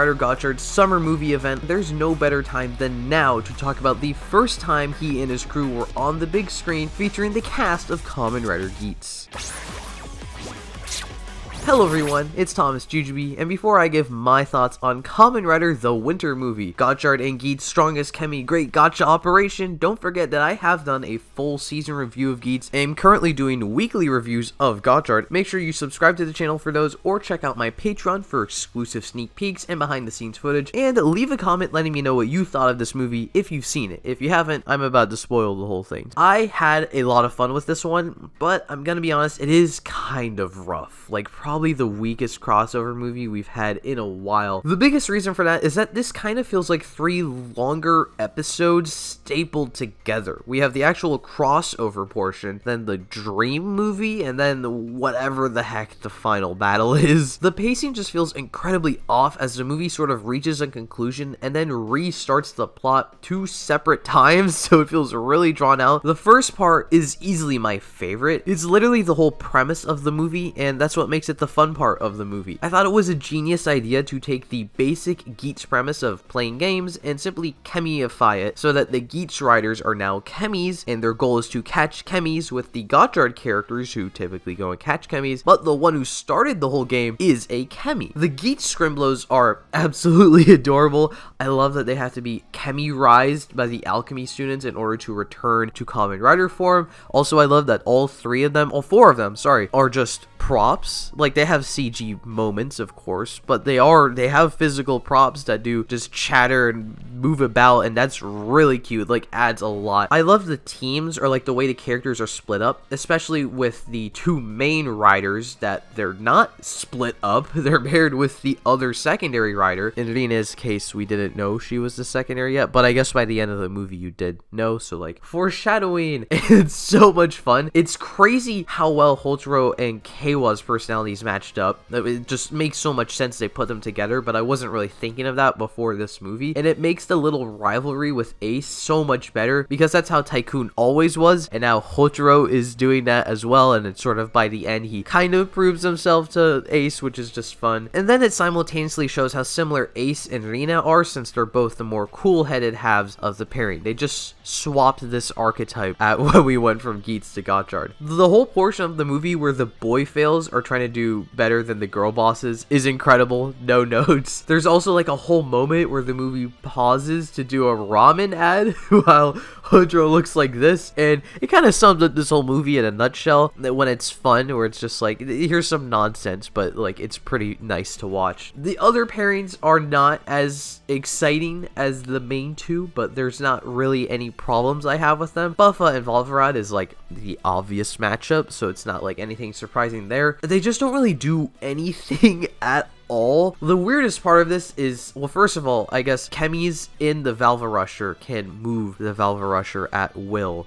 Rider Gotchard's summer movie event, there's no better time than now to talk about the first time he and his crew were on the big screen featuring the cast of Kamen Rider Geats. Hello everyone, it's thomasjujube, and before I give my thoughts on Kamen Rider the Winter movie, Gotchard and Geats' strongest Chemy great gotcha operation, don't forget that I have done a full season review of Geats and am currently doing weekly reviews of Gotchard. Make sure you subscribe to the channel for those, or check out my Patreon for exclusive sneak peeks and behind the scenes footage, and leave a comment letting me know what you thought of this movie if you've seen it. If you haven't, I'm about to spoil the whole thing. I had a lot of fun with this one, but I'm gonna be honest, it is kind of rough. Like, probably the weakest crossover movie we've had in a while. The biggest reason for that is that this kind of feels like 3 longer episodes stapled together. We have the actual crossover portion, then the dream movie, and then whatever the heck the final battle is. The pacing just feels incredibly off as the movie sort of reaches a conclusion and then restarts the plot 2 separate times, so it feels really drawn out. The first part is easily my favorite. It's literally the whole premise of the movie, and that's what makes it the fun part of the movie. I thought it was a genius idea to take the basic Geats premise of playing games and simply Chemyify it so that the Geats riders are now Chemys, and their goal is to catch Chemys with the Gotchard characters who typically go and catch Chemys, but the one who started the whole game is a Chemy. The Geats scrimblos are absolutely adorable. I love that they have to be Chemy-rized by the alchemy students in order to return to Kamen Rider form. Also, I love that all 4 of them, are just props. Like, they have CG moments, of course, but they have physical props that do just chatter and move about, and that's really cute. Like, adds a lot. I love the teams, or like the way the characters are split up, especially with the 2 main riders, that they're not split up. They're paired with the other secondary rider. In Rina's case, we didn't know she was the secondary yet, but I guess by the end of the movie you did know, so like, foreshadowing. It's so much fun. It's crazy how well Hotaro and Keiwa's personalities matched up. It just makes so much sense they put them together, but I wasn't really thinking of that before this movie, and it makes the little rivalry with Ace so much better, because that's how Tycoon always was, and now Hotaro is doing that as well, and it's sort of by the end he kind of proves himself to Ace, which is just fun. And then it simultaneously shows how similar Ace and Rina are, since they're both the more cool-headed halves of the pairing. They just swapped this archetype at when we went from Geats to Gotchard. The whole portion of the movie where the boy fails are trying to do better than the girl bosses is incredible. No notes. There's also like a whole moment where the movie pauses to do a ramen ad while Hotaro looks like this, and it kind of sums up this whole movie in a nutshell, that when it's fun, where it's just like, here's some nonsense, but like, it's pretty nice to watch. The other pairings are not as exciting as the main 2, but there's not really any problems I have with them. Buffa and Valvarad is like the obvious matchup, so it's not like anything surprising there. They just don't really do anything at all. The weirdest part of this is, well, first of all, I guess Chemys in the Valvarusher can move the Valvarusher at will,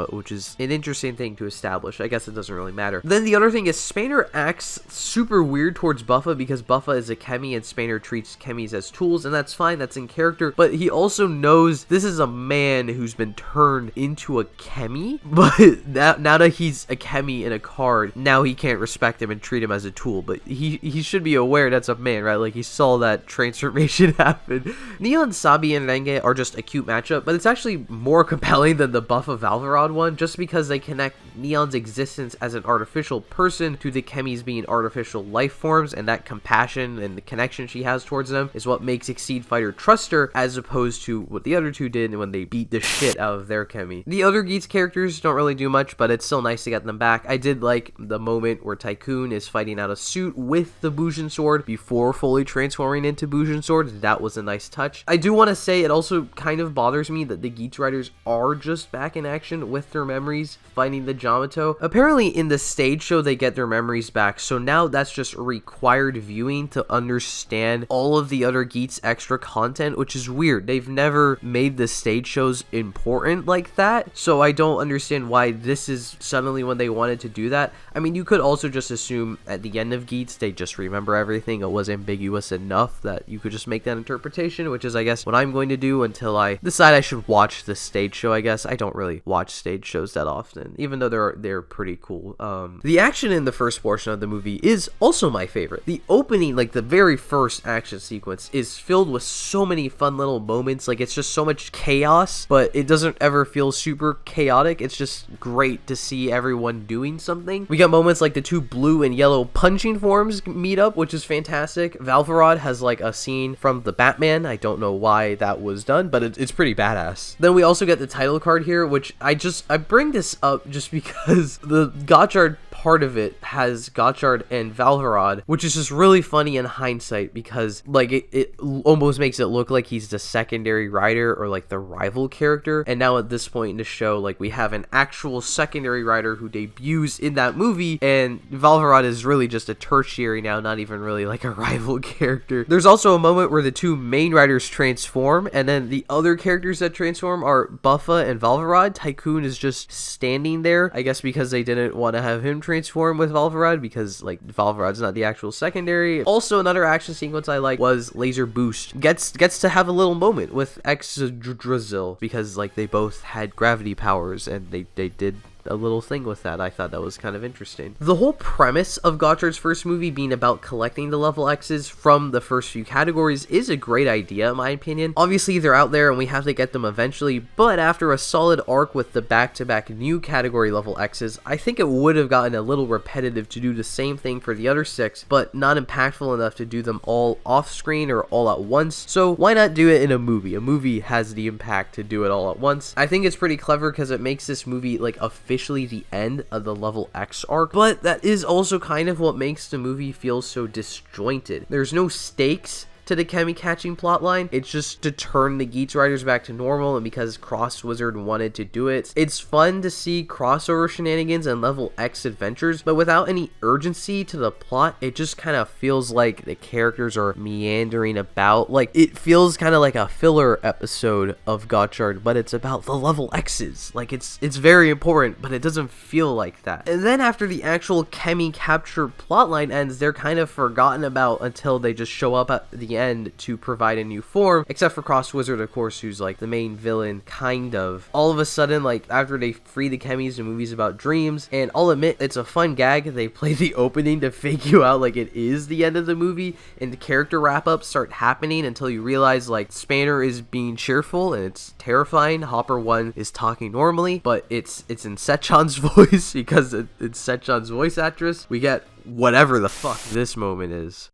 which is an interesting thing to establish. I guess it doesn't really matter. Then the other thing is Spainer acts super weird towards Buffa, because Buffa is a Chemy and Spainer treats Chemys as tools, and that's fine, that's in character, but he also knows this is a man who's been turned into a Chemy, but now that he's a Chemy in a card, now he can't respect him and treat him as a tool, but he should be aware that's a man, right? Like, he saw that transformation happen. Neon, Sabi, and Renge are just a cute matchup, but it's actually more compelling than the Buffa Valvarad one, just because they connect Neon's existence as an artificial person to the Chemys being artificial life forms, and that compassion and the connection she has towards them is what makes Exceed Fighter trust her, as opposed to what the other 2 did when they beat the shit out of their Chemy. The other Geats characters don't really do much, but it's still nice to get them back. I did like the moment where Tycoon is fighting out a suit with the Bujin sword before fully transforming into Bujin sword. That was a nice touch. I do want to say it also kind of bothers me that the Geats riders are just back in action with their memories fighting the Yamato. Apparently in the stage show they get their memories back, so now that's just required viewing to understand all of the other Geats extra content, which is weird. They've never made the stage shows important like that, so I don't understand why this is suddenly when they wanted to do that. I mean, you could also just assume at the end of Geats they just remember everything a it was ambiguous enough that you could just make that interpretation, which is, I guess, what I'm going to do until I decide I should watch the stage show. I guess I don't really watch stage shows that often, even though they're pretty cool. The action in the first portion of the movie is also my favorite. The opening, like the very first action sequence, is filled with so many fun little moments. Like, it's just so much chaos, but it doesn't ever feel super chaotic. It's just great to see everyone doing something. We got moments like the two blue and yellow punching forms meet up, which is fantastic. Valvarod has like a scene from the Batman. I don't know why that was done, but it's pretty badass. Then we also get the title card here, which I bring this up just because the Gotchard part of it has Gotchard and Valvarod, which is just really funny in hindsight because like it almost makes it look like he's the secondary rider or like the rival character. And now at this point in the show, like we have an actual secondary rider who debuts in that movie, and Valvarod is really just a tertiary now, not even really like a rival character. There's also a moment where the two main riders transform, and then the other characters that transform are Buffa and Valvarod. Tycoon is just standing there, I guess because they didn't want to have him transform with Valvarod because like Valvarod's not the actual secondary. Also, another action sequence I like was Laser Boost gets to have a little moment with X-Drazil because like they both had gravity powers and they did a little thing with that. I thought that was kind of interesting. The whole premise of Gotchard's first movie being about collecting the level X's from the first few categories is a great idea in my opinion. Obviously they're out there and we have to get them eventually, but after a solid arc with the back-to-back new category level X's, I think it would have gotten a little repetitive to do the same thing for the other 6, but not impactful enough to do them all off screen or all at once. So why not do it in a movie? A movie has the impact to do it all at once. I think it's pretty clever because it makes this movie like officially the end of the level X arc, but that is also kind of what makes the movie feel so disjointed. There's no stakes to the Chemy catching plotline. It's just to turn the Geats riders back to normal, and because Cross Wizard wanted to do it. It's fun to see crossover shenanigans and level X adventures, but without any urgency to the plot. It just kind of feels like the characters are meandering about. Like, it feels kind of like a filler episode of Gotchard, but it's about the level X's. Like, it's very important, but it doesn't feel like that. And then after the actual Chemy capture plotline ends, they're kind of forgotten about until they just show up at the end to provide a new form, except for Cross Wizard, of course, who's like the main villain, kind of. All of a sudden, like after they free the Chemys, the movie's about dreams, and I'll admit it's a fun gag. They play the opening to fake you out like it is the end of the movie, and the character wrap-ups start happening until you realize like Spanner is being cheerful and it's terrifying. Hopper 1 is talking normally, but it's in Sechan's voice because it's Sechan's voice actress. We get whatever the fuck this moment is.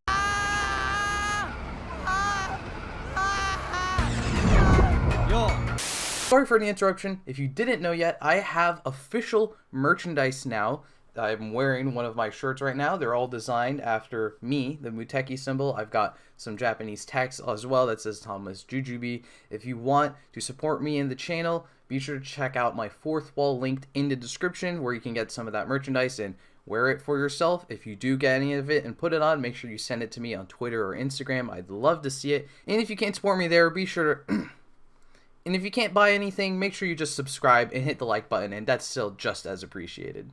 Sorry for the interruption. If you didn't know yet, I have official merchandise now. I'm wearing one of my shirts right now. They're all designed after me, the Muteki symbol. I've got some Japanese text as well that says thomasjujube. If you want to support me in the channel, be sure to check out my fourth wall linked in the description where you can get some of that merchandise and wear it for yourself. If you do get any of it and put it on, make sure you send it to me on Twitter or Instagram. I'd love to see it. And if you can't support me there, be sure to... And if you can't buy anything, make sure you just subscribe and hit the like button, and that's still just as appreciated.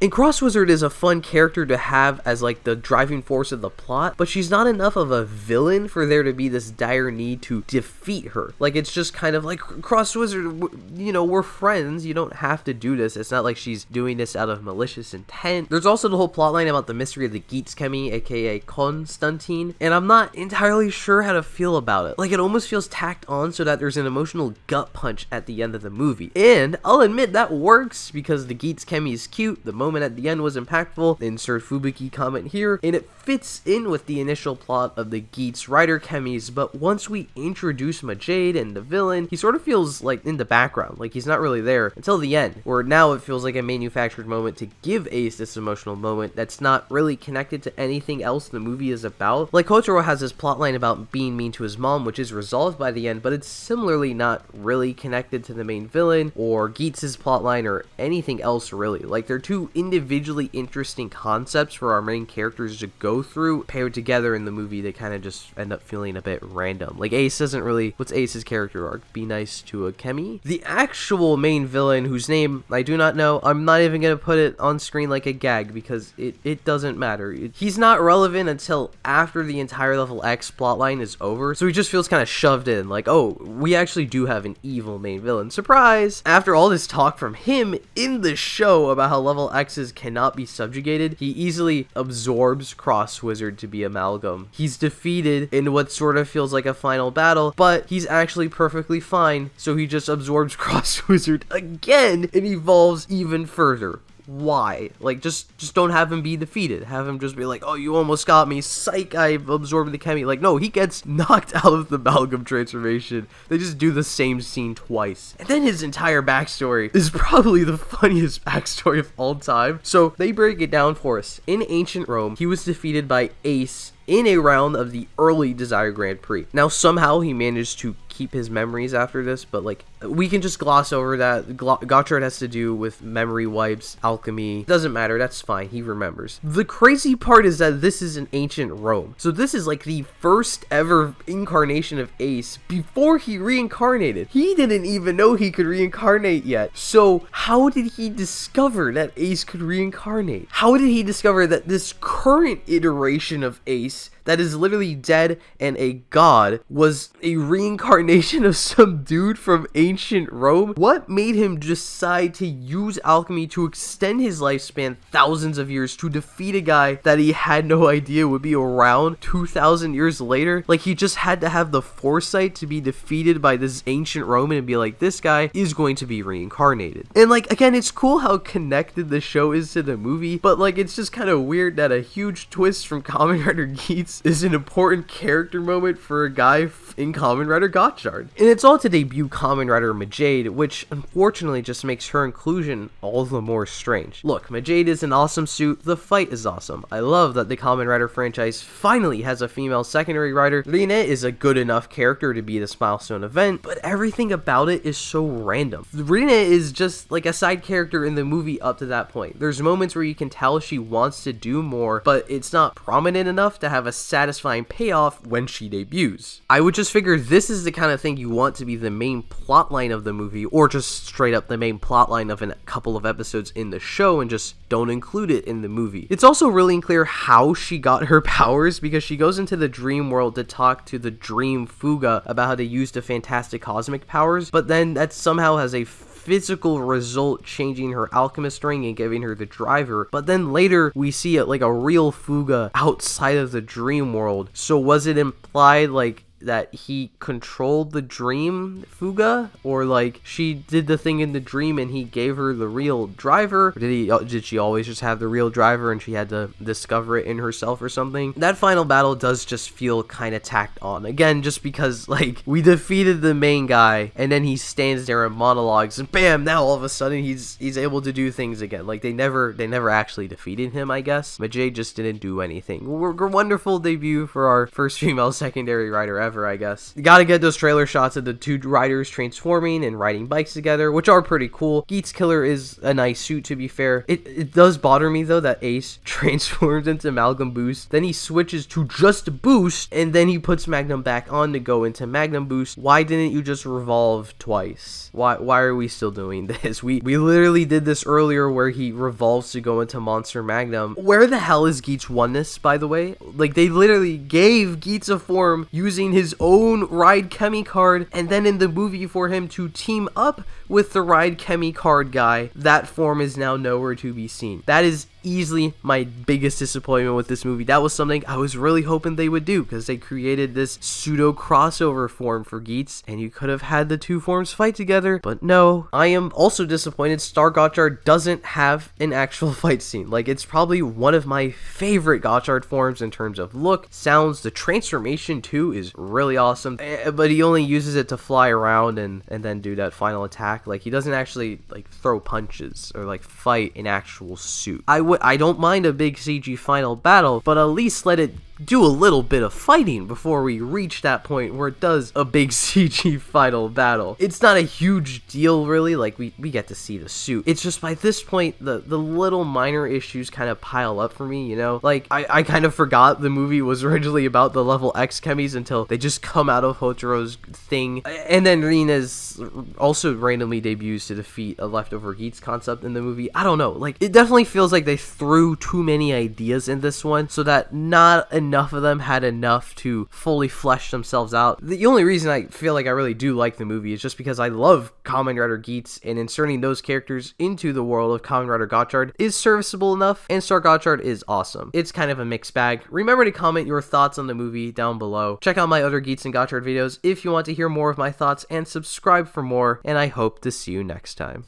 And Cross Wizard is a fun character to have as like the driving force of the plot, but she's not enough of a villain for there to be this dire need to defeat her. Like, it's just kind of like, Cross Wizard, you know, we're friends, you don't have to do this. It's not like she's doing this out of malicious intent. There's also the whole plotline about the mystery of the Geats Chemy, aka Konstantin, and I'm not entirely sure how to feel about it. Like, it almost feels tacked on so that there's an emotional gut punch at the end of the movie. And I'll admit that works because the Geats Chemy is cute, the moment at the end was impactful. Insert Fubuki comment here, and it fits in with the initial plot of the Geats RIder Chemys, but once we introduce Majade and the villain, he sort of feels like in the background, like he's not really there until the end, where now it feels like a manufactured moment to give Ace this emotional moment that's not really connected to anything else the movie is about. Like, Kotaro has this plotline about being mean to his mom, which is resolved by the end, but it's similarly not really connected to the main villain or Geats' plotline or anything else really. Like, they're two individually interesting concepts for our main characters to go through. Paired together in the movie, they kind of just end up feeling a bit random. Like, Ace doesn't really... What's Ace's character arc? Be nice to a Chemy? The actual main villain, whose name I do not know, I'm not even going to put it on screen like a gag because it doesn't matter. He's not relevant until after the entire Level X plotline is over, so he just feels kind of shoved in. Like, oh, we actually do have an evil main villain. Surprise! After all this talk from him in the show about how Level X's cannot be subjugated, he easily absorbs Cross Wizard to be Amalgam. He's defeated in what sort of feels like a final battle, but he's actually perfectly fine, so he just absorbs Cross Wizard again and evolves even further. Why? Like, just don't have him be defeated. Have him just be like, oh, you almost got me. Psych, I absorbed the Chemy. Like, no, he gets knocked out of the Amalgam transformation. They just do the same scene twice. And then his entire backstory is probably the funniest backstory of all time. So they break it down for us. In ancient Rome, he was defeated by Ace in a round of the early Desire Grand Prix. Now, somehow he managed to keep his memories after this, but like, we can just gloss over that. Gotchard has to do with memory wipes, alchemy. Doesn't matter, that's fine, he remembers. The crazy part is that this is an ancient Rome. So this is like the first ever incarnation of Ace before he reincarnated. He didn't even know he could reincarnate yet. So how did he discover that Ace could reincarnate? How did he discover that this current iteration of Ace that is literally dead and a god was a reincarnation of some dude from ancient Rome? What made him decide to use alchemy to extend his lifespan thousands of years to defeat a guy that he had no idea would be around 2,000 years later? Like, he just had to have the foresight to be defeated by this ancient Roman and be like, this guy is going to be reincarnated. And like, again, it's cool how connected the show is to the movie, but like, it's just kind of weird that a huge twist from Kamen Rider Geats is an important character moment for a guy in Kamen Rider Gotchard. And it's all to debut Kamen Rider Majade, which unfortunately just makes her inclusion all the more strange. Look, Majade is an awesome suit, the fight is awesome. I love that the Kamen Rider franchise finally has a female secondary rider. Rine is a good enough character to be this milestone event, but everything about it is so random. Rine is just like a side character in the movie up to that point. There's moments where you can tell she wants to do more, but it's not prominent enough to have a satisfying payoff when she debuts. I would just figure this is the kind of thing you want to be the main plotline of the movie, or just straight up the main plotline of a couple of episodes in the show and just don't include it in the movie. It's also really unclear how she got her powers, because she goes into the dream world to talk to the dream Fuga about how to use the fantastic cosmic powers, but then that somehow has a physical result, changing her alchemist ring and giving her the driver. But then later we see it like a real Fuga outside of the dream world. So was it implied like that he controlled the dream Fuga, or like she did the thing in the dream and he gave her the real driver? Or did she always just have the real driver and she had to discover it in herself or something? That final battle does just feel kind of tacked on, again, just because like we defeated the main guy and then he stands there and monologues and bam, now all of a sudden he's able to do things again. Like they never actually defeated him, I guess. Majade just didn't do anything. We're wonderful debut for our first female secondary rider ever, I guess. You gotta get those trailer shots of the two riders transforming and riding bikes together, which are pretty cool. Geats Killer is a nice suit, to be fair. It does bother me though that Ace transforms into Amalgam Boost, then he switches to just Boost, and then he puts Magnum back on to go into Magnum Boost. Why didn't you just revolve twice? Why are we still doing this? We literally did this earlier where he revolves to go into Monster Magnum. Where the hell is Geats Oneness, by the way? Like, they literally gave Geats a form using his own Ride Chemy card, and then in the movie for him to team up with the Ride Chemy card guy, that form is now nowhere to be seen. That is easily my biggest disappointment with this movie. That was something I was really hoping they would do, because they created this pseudo crossover form for Geats and you could have had the two forms fight together, but no. I am also disappointed Star Gotchard doesn't have an actual fight scene. Like, it's probably one of my favorite Gotchard forms in terms of look, sounds. The transformation too is really awesome, but he only uses it to fly around and then do that final attack. Like, he doesn't actually like throw punches or like fight an actual suit. I don't mind a big CG final battle, but at least let it do a little bit of fighting before we reach that point where it does a big CG final battle. It's not a huge deal really, like we get to see the suit. It's just by this point the little minor issues kind of pile up for me, you know? Like I kind of forgot the movie was originally about the level X Chemys until they just come out of Hotaro's thing, and then Rina's also randomly debuts to defeat a leftover Geats concept in the movie. I don't know, like it definitely feels like they threw too many ideas in this one so that not enough of them had enough to fully flesh themselves out. The only reason I feel like I really do like the movie is just because I love Kamen Rider Geats, and inserting those characters into the world of Kamen Rider Gotchard is serviceable enough, and Star Gotchard is awesome. It's kind of a mixed bag. Remember to comment your thoughts on the movie down below. Check out my other Geats and Gotchard videos if you want to hear more of my thoughts, and subscribe for more, and I hope to see you next time.